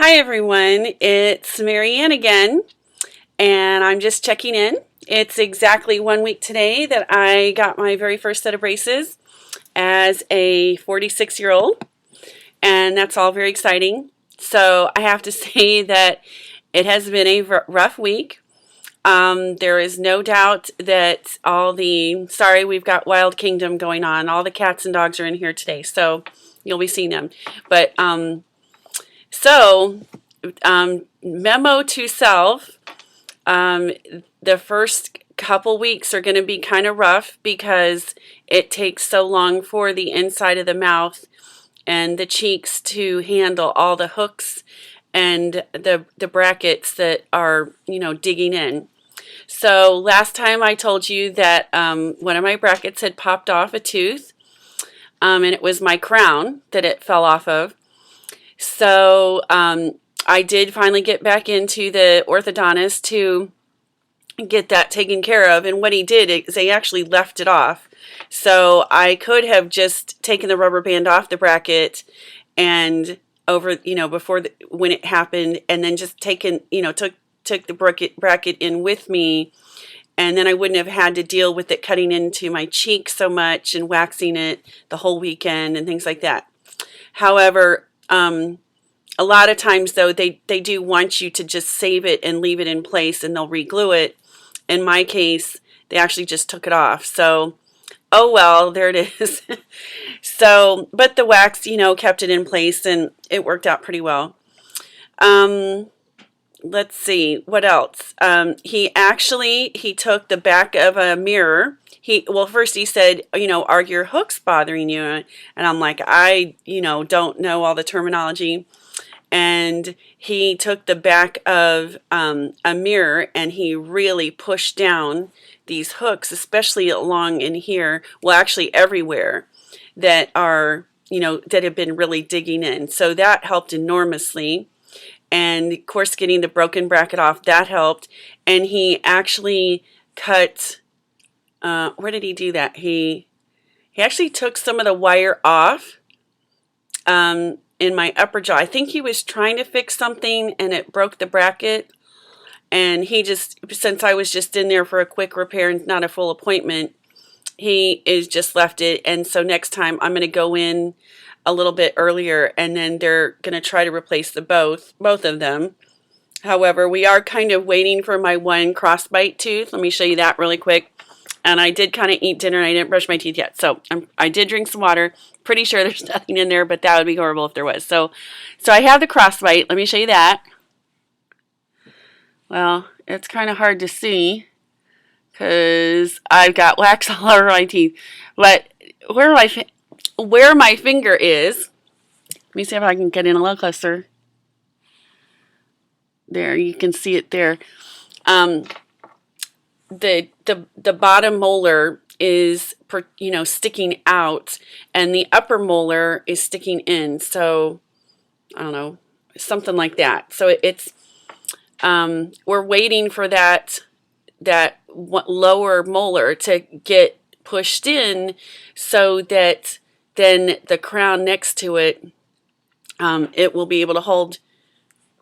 Hi everyone, it's Marianne again, and I'm just checking in. It's exactly 1 week today that I got my very first set of braces as a 46-year-old, and that's all very exciting. So I have to say that it has been a rough week. There is no doubt that sorry, we've got Wild Kingdom going on. All the cats and dogs are in here today, so you'll be seeing them. But so memo to self, um, the first couple weeks are going to be kind of rough because it takes so long for the inside of the mouth and the cheeks to handle all the hooks and the brackets that are, digging in. So last time I told you that one of my brackets had popped off a tooth, and it was my crown that it fell off of. So I did finally get back into the orthodontist to get that taken care of. And what he did is he actually left it off. So I could have just taken the rubber band off the bracket and before when it happened, and then just took the bracket in with me. And then I wouldn't have had to deal with it cutting into my cheek so much and waxing it the whole weekend and things like that. However, a lot of times, though, they do want you to just save it and leave it in place, and they'll re-glue it. In my case, they actually just took it off. So, oh well, there it is. So, but the wax, kept it in place, and it worked out pretty well. Let's see, what else? He took the back of a mirror. First he said, are your hooks bothering you? And I'm like, I don't know all the terminology. And he took the back of a mirror and he really pushed down these hooks, especially along in here, well, actually everywhere, that have been really digging in. So that helped enormously. And of course, getting the broken bracket off, that helped. And he actually cut, where did he do that? He actually took some of the wire off in my upper jaw. I think he was trying to fix something and it broke the bracket. And since I was just in there for a quick repair and not a full appointment, he is just left it. And so next time I'm going to go in a little bit earlier, and then they're going to try to replace both of them. However, we are kind of waiting for my one crossbite tooth. Let me show you that really quick. And I did kind of eat dinner and I didn't brush my teeth yet. So I did drink some water. Pretty sure there's nothing in there, but that would be horrible if there was. So I have the crossbite. Let me show you that. Well, it's kind of hard to see because I've got wax all over my teeth. But where my finger is, let me see if I can get in a little closer. There, you can see it there. The bottom molar is sticking out, and the upper molar is sticking in. So I don't know, something like that. So it's we're waiting for that lower molar to get pushed in, so that then the crown next to it, it will be able to hold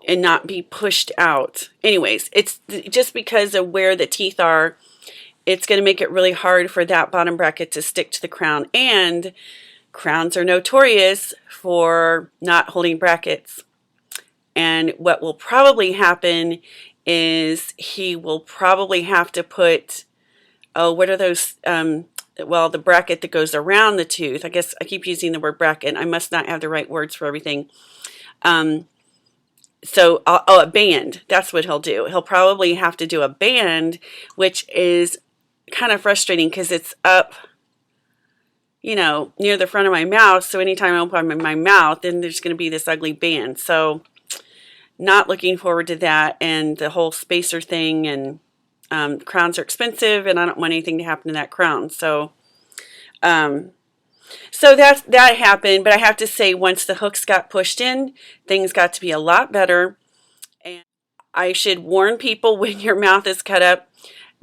and not be pushed out. Anyways, it's just because of where the teeth are, it's going to make it really hard for that bottom bracket to stick to the crown. And crowns are notorious for not holding brackets. And what will probably happen is he will probably have to put, what are those, the bracket that goes around the tooth. I guess I keep using the word bracket. I must not have the right words for everything. A band. That's what he'll do. He'll probably have to do a band, which is kind of frustrating because it's up, near the front of my mouth. So anytime I open my mouth, then there's going to be this ugly band. So not looking forward to that, and the whole spacer thing, and crowns are expensive, and I don't want anything to happen to that crown. So that happened, but I have to say, once the hooks got pushed in, things got to be a lot better. And I should warn people, when your mouth is cut up,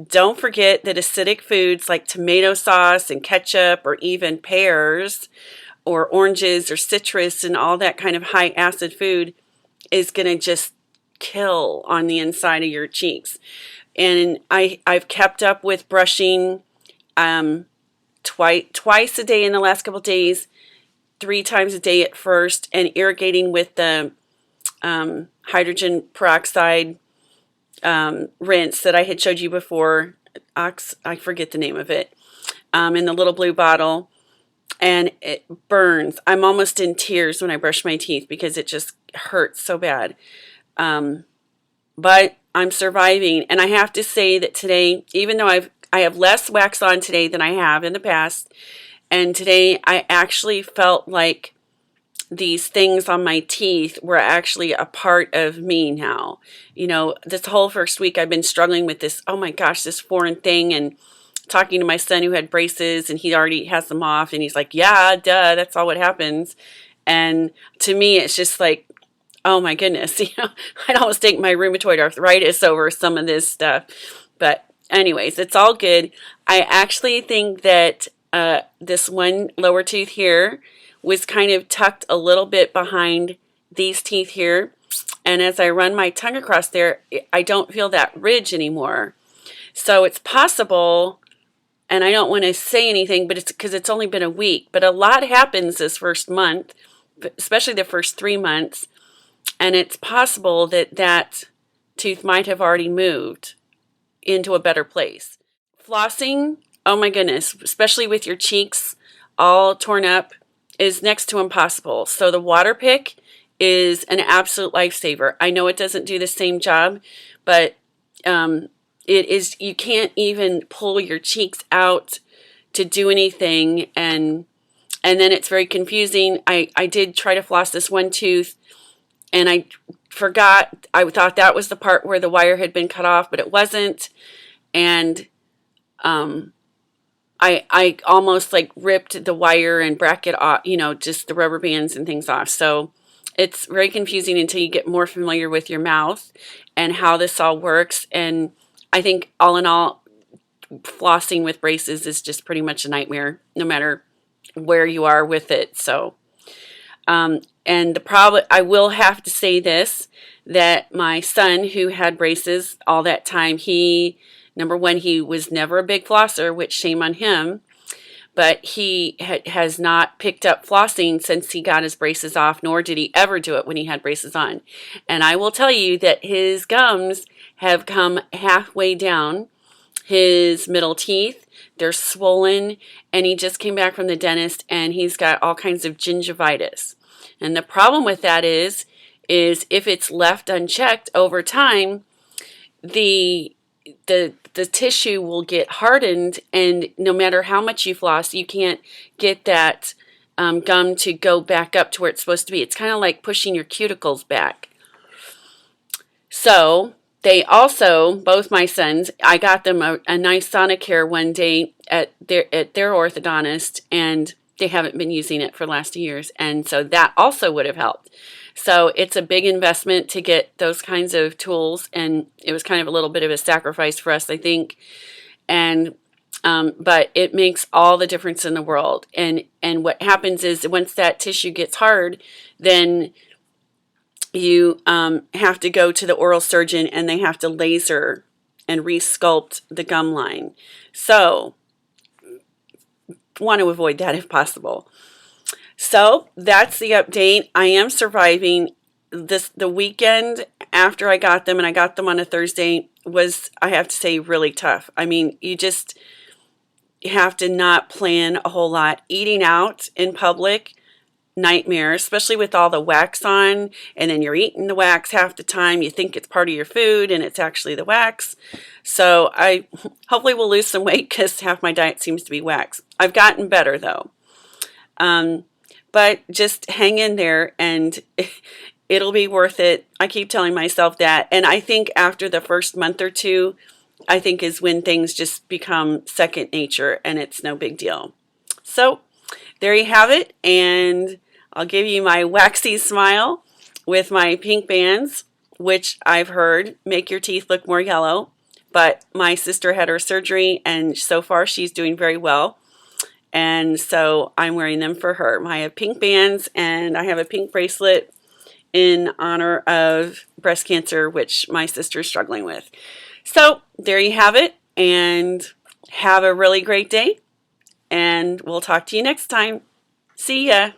don't forget that acidic foods like tomato sauce and ketchup, or even pears or oranges or citrus and all that kind of high acid food, is going to just kill on the inside of your cheeks. And I've kept up with brushing twice a day in the last couple of days, 3 times a day at first, and irrigating with the hydrogen peroxide rinse that I had showed you before. I forget the name of it, in the little blue bottle. And it burns. I'm almost in tears when I brush my teeth because it just hurts so bad. But I'm surviving. And I have to say that today, even though I have less wax on today than I have in the past, and today I actually felt like these things on my teeth were actually a part of me now. You know, this whole first week I've been struggling with this, oh my gosh, this foreign thing, and talking to my son who had braces, and he already has them off, and he's like, yeah, duh, that's all what happens. And to me, it's just like, oh my goodness, you know, I'd almost take my rheumatoid arthritis over some of this stuff. But anyways, it's all good. I actually think that this one lower tooth here was kind of tucked a little bit behind these teeth here. And as I run my tongue across there, I don't feel that ridge anymore. So it's possible, and I don't want to say anything, but it's because it's only been a week. But a lot happens this first month, especially the first 3 months. And it's possible that that tooth might have already moved into a better place. Flossing, oh my goodness, especially with your cheeks all torn up, is next to impossible. So the water pick is an absolute lifesaver. I know it doesn't do the same job, but it is, you can't even pull your cheeks out to do anything, and then it's very confusing. I did try to floss this one tooth, and I forgot. I thought that was the part where the wire had been cut off, but it wasn't. And I almost like ripped the wire and bracket off, you know, just the rubber bands and things off. So it's very confusing until you get more familiar with your mouth and how this all works. And I think all in all, flossing with braces is just pretty much a nightmare, no matter where you are with it. So, and the problem, I will have to say this, that my son who had braces all that time, number one, he was never a big flosser, which shame on him, but he has not picked up flossing since he got his braces off, nor did he ever do it when he had braces on. And I will tell you that his gums have come halfway down his middle teeth. They're swollen, and he just came back from the dentist, and he's got all kinds of gingivitis. And the problem with that is if it's left unchecked over time, the tissue will get hardened, and no matter how much you floss, you can't get that gum to go back up to where it's supposed to be. It's kind of like pushing your cuticles back. So they also, both my sons, I got them a nice Sonicare one day at their orthodontist, and they haven't been using it for the last 2 years, and so that also would have helped. So it's a big investment to get those kinds of tools, and it was kind of a little bit of a sacrifice for us, I think. And but it makes all the difference in the world. And what happens is once that tissue gets hard, then you have to go to the oral surgeon, and they have to laser and resculpt the gum line. So want to avoid that if possible. So that's the update. I am surviving. The weekend after I got them, and I got them on a Thursday, was, I have to say, really tough. I mean, you just have to not plan a whole lot. Eating out in public, nightmare, especially with all the wax on, and then you're eating the wax half the time. You think it's part of your food, and it's actually the wax. So I hopefully will lose some weight because half my diet seems to be wax. I've gotten better though. But just hang in there, and it'll be worth it. I keep telling myself that. And I think after the first month or two, I think is when things just become second nature, and it's no big deal. So there you have it. And I'll give you my waxy smile with my pink bands, which I've heard make your teeth look more yellow. But my sister had her surgery, and so far she's doing very well. And so I'm wearing them for her. I have pink bands, and I have a pink bracelet, in honor of breast cancer, which my sister is struggling with. So there you have it, and have a really great day, and we'll talk to you next time. See ya.